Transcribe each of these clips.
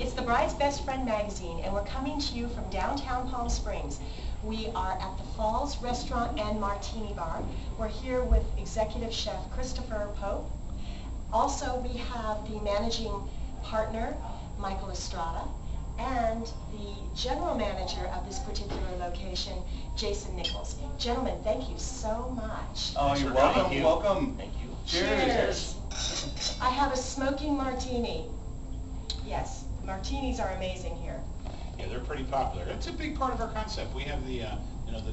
It's the Bride's Best Friend magazine, and we're coming to you from downtown Palm Springs. We are at the Falls Restaurant and Martini Bar. We're here with executive chef Christopher Pope. Also, we have the managing partner, Michael Estrada, and the general manager of this particular location, Jason Nichols. Gentlemen, thank you so much. Oh, you're welcome. Welcome. Thank you. Cheers. I have a smoking martini. Yes, martinis are amazing here. Yeah, they're pretty popular. It's a big part of our concept. We have the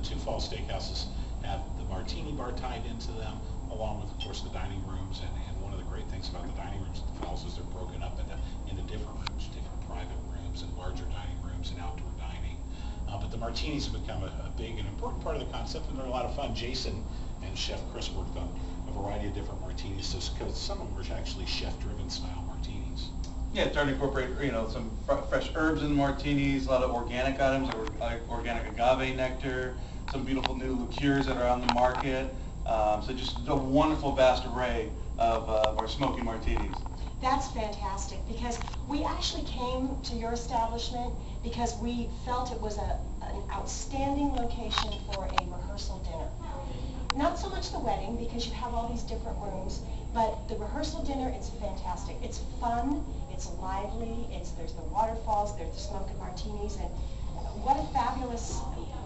two Falls Steakhouses have the martini bar tied into them, along with, of course, the dining rooms. And one of the great things about the dining rooms at the Falls is they're broken up into different rooms, different private rooms and larger dining rooms and outdoor dining. But the martinis have become a big and important part of the concept, and they're a lot of fun. Jason and Chef Chris worked on a variety of different martinis, because some of them are actually chef-driven style martinis. Yeah, trying to incorporate, some fresh herbs in martinis, a lot of organic items, like organic agave nectar, some beautiful new liqueurs that are on the market. So just a wonderful, vast array of our smoking martinis. That's fantastic, because we actually came to your establishment because we felt it was an outstanding location for a rehearsal dinner. Not so much the wedding, because you have all these different rooms, but the rehearsal dinner, it's fantastic. It's fun, it's lively, there's the waterfalls, there's the smoking martinis, and what a fabulous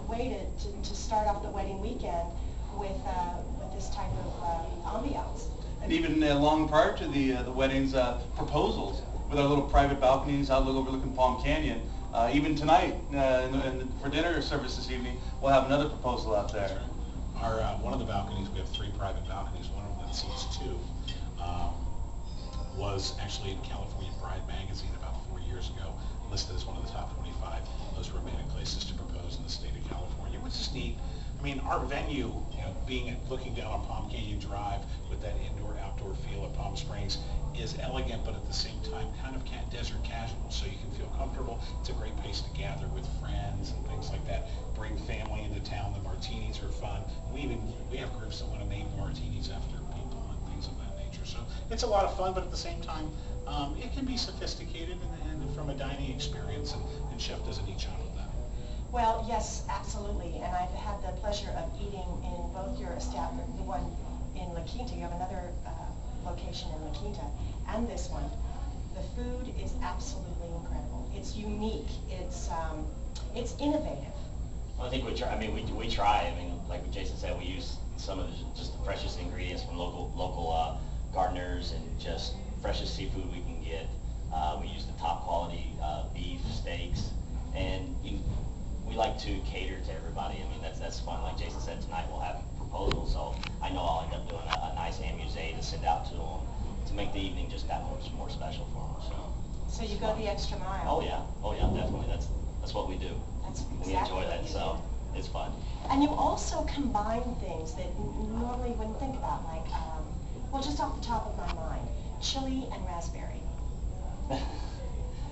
way to start off the wedding weekend with this type of ambiance. And even long prior to the wedding's proposals, with our little private balconies overlooking Palm Canyon. Even tonight, for dinner service this evening, we'll have another proposal out there. One of the balconies, we have 3 private balconies. One of them that seats 2 was actually in California Bride magazine about 4 years ago, listed as one of the top 25 most romantic places to propose in the state of California, which is neat. I mean, our venue, looking down on Palm Canyon Drive with that indoor-outdoor feel of Palm Springs, is elegant, but at the same time kind of desert casual, so you can feel comfortable. It's a great place to gather with friends and things like that. Bring family into town. The martinis are fun. We have groups that want to name martinis after people and things of that nature. So it's a lot of fun, but at the same time, it can be sophisticated and from a dining experience, and Chef does a neat job of that. Well, yes, absolutely, and I've had the pleasure of eating in both your establishment, the one in La Quinta. You have another location in La Quinta, and this one. The food is absolutely incredible. It's unique. It's innovative. Well, I think we try. We try. Like Jason said, we use some of just the freshest ingredients from local gardeners and just freshest seafood we can get. We use the top quality beef, steaks, and we like to cater to everybody. That's fun. Like Jason said, tonight we'll have proposals, so I know I'll end up doing a nice amuse to send out to them to make the evening just that much more special for them. So you go the extra mile. Oh yeah, definitely. That's what we do. That's exactly we enjoy that, what you so do. it's fun. And you also combine things that normally wouldn't think about, like, just off the top of my mind, chili and raspberry.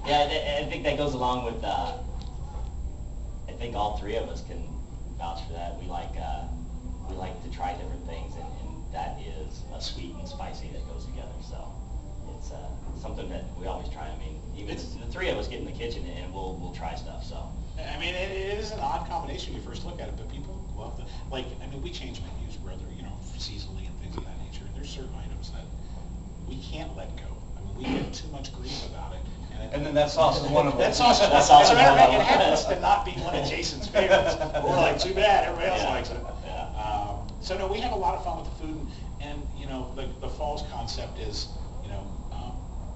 Yeah, I think that goes along with. I think all 3 of us can vouch for that. We like to try different things, and that is a sweet and spicy that goes together. So it's something that we always try. Even the 3 of us get in the kitchen and we'll try stuff. So it is an odd combination when you first look at it, but people love the we change menus rather seasonally and things of that nature. And there's certain items that we can't let go. We get too much grief about it. And then that sauce is one of them. That sauce, that sauce as a is matter of fact, one it of them. happens to not be one of Jason's favorites. We're like, too bad, everybody else likes it. Yeah. So no, we have a lot of fun with the food, and the Falls concept is,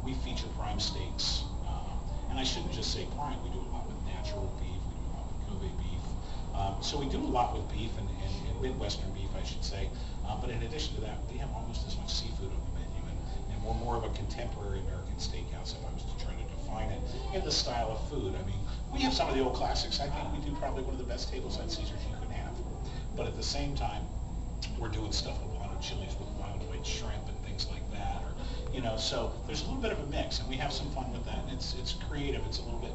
we feature prime steaks, and I shouldn't just say prime. We do a lot with natural beef. We do a lot with Kobe beef. So we do a lot with beef and Midwestern beef, I should say. But in addition to that, we have almost as much seafood on the menu, and we're more of a contemporary American steakhouse, if I was to try to define it, in the style of food. We have some of the old classics. I think we do probably one of the best tableside Caesars you can have. But at the same time, we're doing stuff with a lot of chilies, with wild white shrimp and things like that. So there's a little bit of a mix, and we have some fun with that. And it's creative. It's a little bit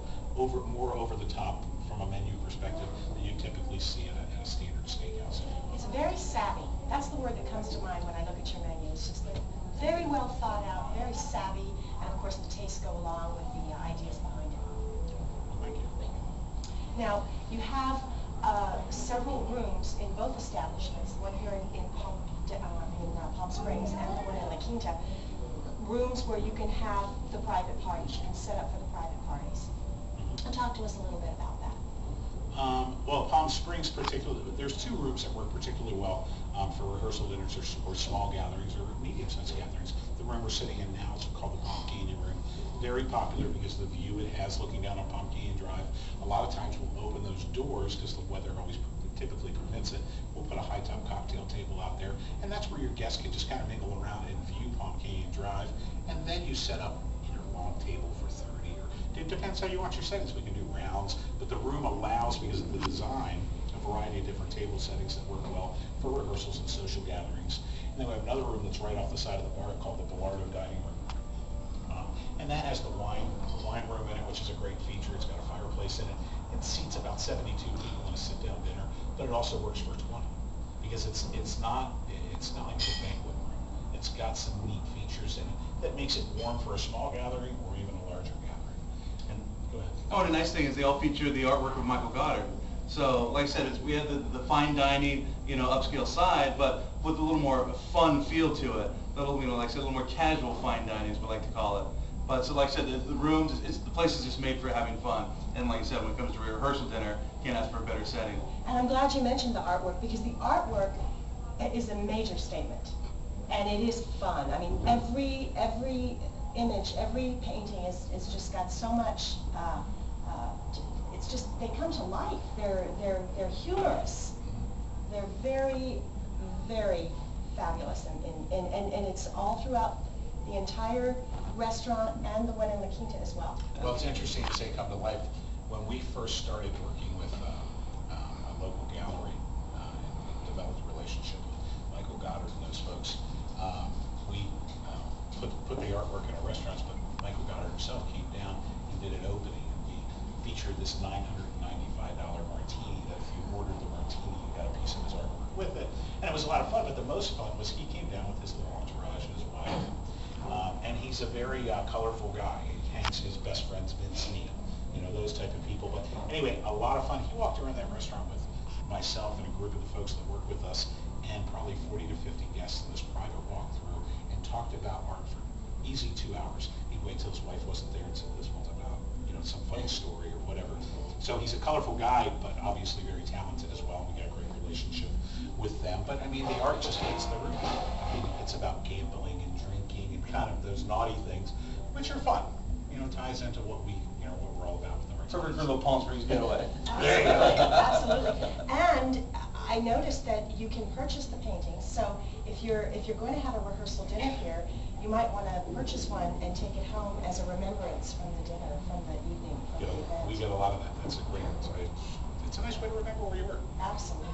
more over the top from a menu perspective than you typically see in a standard steakhouse. It's very savvy. That's the word that comes to mind when I look at your menu. It's just very well thought out, very savvy, and of course the tastes go along with the ideas behind it. Now, you have several rooms in both establishments, one here in Palm Springs and the one in La Quinta, rooms where you can have the private parties, you can set up for the private parties. Talk to us a little bit about that. Well, Palm Springs particularly, there's two rooms that work particularly well for rehearsal dinners or small gatherings or medium-sized gatherings. The room we're sitting in now is called the Palm Canyon Room. Very popular because of the view it has looking down on Palm Canyon Drive. A lot of times we'll open those doors because the weather always typically permits it. We'll put a high-top cocktail table out there, and that's where your guests can just kind of mingle around and view Palm Canyon Drive. And then you set up your long table for 30, or it depends how you want your settings. We can do rounds, but the room allows, because of the design, a variety of different table settings that work well for rehearsals and social gatherings. And then we have another room that's right off the side of the bar called the Gallardo Dining Room. And that has the wine room in it, which is a great feature. It's got a fireplace in it. It seats about 72 people in a sit-down dinner, but it also works for 20 because it's not like a banquet room. It's got some neat features in it that makes it warm for a small gathering or even a larger gathering. And go ahead. Oh, and the nice thing is they all feature the artwork of Michael Goddard. So, like I said, we have the fine dining, upscale side, but with a little more fun feel to it. Little, like I said, a little more casual fine dining is what I like to call it. But so, like I said, the rooms, the place is just made for having fun. And like I said, when it comes to a rehearsal dinner, can't ask for a better setting. And I'm glad you mentioned the artwork, because the artwork is a major statement, and it is fun. I mean, every image, every painting is just got so much. It's just, they come to life. They're humorous. They're very, very fabulous, and it's all throughout the entire restaurant and the one in La Quinta as well. Well, it's interesting to say come to life. When we first started working with a local gallery and developed a relationship with Michael Goddard and those folks, we put the artwork in our restaurants, but Michael Goddard himself came down and did an opening, and we featured this $995 martini that if you ordered the martini, you got a piece of his artwork with it. And it was a lot of fun, but the most fun was he came down with his little entourage and his wife. And he's a very colorful guy. He hangs his best friend's Vince Neil, those type of people. But anyway, a lot of fun. He walked around that restaurant with myself and a group of the folks that work with us, and probably 40 to 50 guests in this private walkthrough, and talked about art for easy 2 hours. He'd wait till his wife wasn't there and said, this one's about some funny story or whatever. So he's a colorful guy, but obviously very talented as well. We got a great relationship with them. But I mean, the art just hits the roof. I mean, it's about gambling and drinking and kind of those naughty things, which are fun. Ties into what what we're all about with the art. Perfect for the Palm Springs getaway. Absolutely. And I noticed that you can purchase the paintings. So if you're going to have a rehearsal dinner here, you might want to purchase one and take it home as a remembrance from the dinner, from the evening, from the event. We get a lot of that. That's a great. It's a nice way to remember where you were. Absolutely.